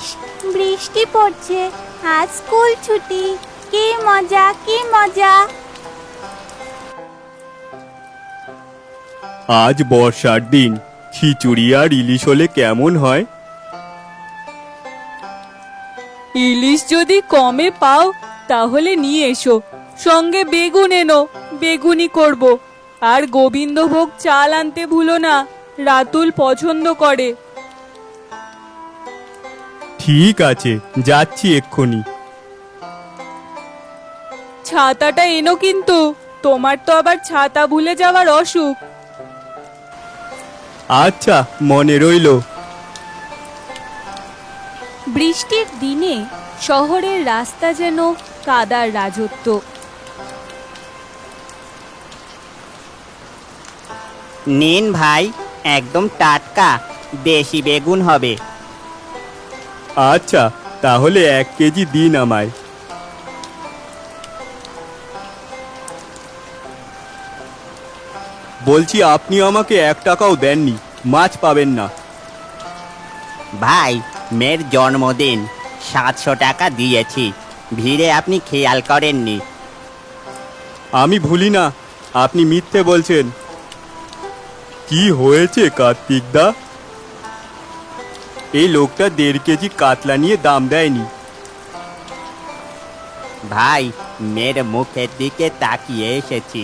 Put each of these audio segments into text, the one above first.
ইস, বৃষ্টি পড়ছে, আজ স্কুল ছুটি। কি মজা, কি মজা। আজ বর্ষার দিন, খিচুড়ি আর ইলিশ হলে কেমন হয়? ইলিশ যদি কমে পাও তাহলে নিয়ে এসো, সঙ্গে বেগুন এনো, বেগুনি করব। আর গোবিন্দভোগ চাল আনতে ভুলো না, রাতুল পছন্দ করে। ঠিক আছে, যাচ্ছি এক্ষুনি। ছাতাটা এনো কিন্তু, তোমার তো আবার ছাতা ভুলে যাওয়ার অসুখ। আচ্ছা, মনে রইলো। বৃষ্টির দিনে শহরের রাস্তা যেন কাদার রাজত্ব। নিন ভাই, একদম টাটকা দেশি বেগুন হবে। আচ্ছা, তাহলে 1 কেজি দিন আমায়। বলছি, আপনি আমাকে 1 টাকাও দেননি, মাছ পাবেন না। ভাই, মেয়ের জন্মদিন, 700 টাকা দিয়েছি, ভিড়ে আপনি খেয়াল করেননি। আমি ভুলি না, আপনি মিথ্যে বলছেন। কি হয়েছে কার্তিক দা? এই লোকটা 1.5 কেজি কাতলা নিয়ে দাম দেয়নি। ভাই, মেয়ের মুখের দিকে তাকিয়ে এসেছি,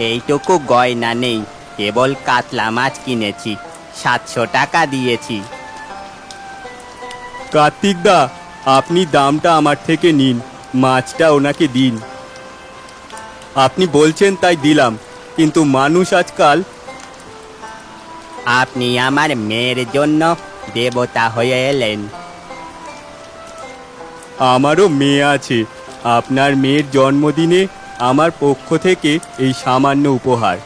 এইটুকু গয়না নেই, কেবল কাতলা মাছ কিনেছি, 700 টাকা দিয়েছি। কার্তিক দা, আপনি দামটা আমার থেকে নিন, মাছটা ওনাকে দিন। আপনি বলছেন তাই দিলাম, কিন্তু মানুষ আজকাল। আপনি আমার মেয়ের জন্য দেবতা হয়ে এলেন। আমারও মেয়ে আছে, আপনার মেয়ের জন্মদিনে আমার পক্ষ থেকে এই সামান্য উপহার।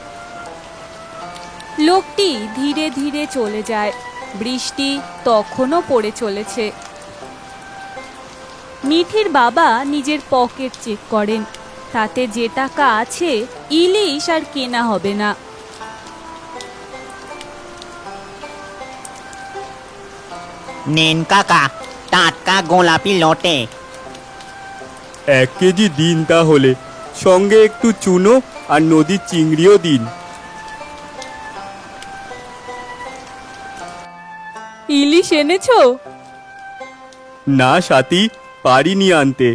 লোকটি ধীরে ধীরে চলে যায়। বৃষ্টি তখনও পড়ে চলেছে। মিঠির বাবা নিজের পকেট চেক করেন, তাতে যে টাকা আছে ইলিশ আর কেনা হবে না। নিন কাকা, টাটকা গোলাপি লোটে। 1 কেজি দিন তাহলে, সঙ্গে একটু চুনো আর নদীর চিংড়িও দিন। ইলিশ এনেছো? না সাথী, পারিনি আনতে।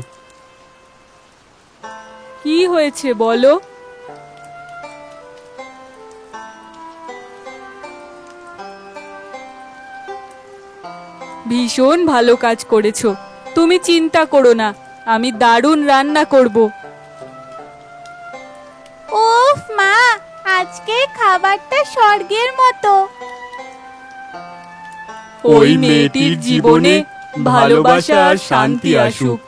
কি হয়েছে বলো? ভীষণ ভালো কাজ করেছো, তুমি চিন্তা করো না, আমি দারুণ রান্না করব। উফ মা, আজকে খাবারটা স্বর্গের মতো। ওই মেয়েটির জীবনে ভালোবাসা আর শান্তি আসুক।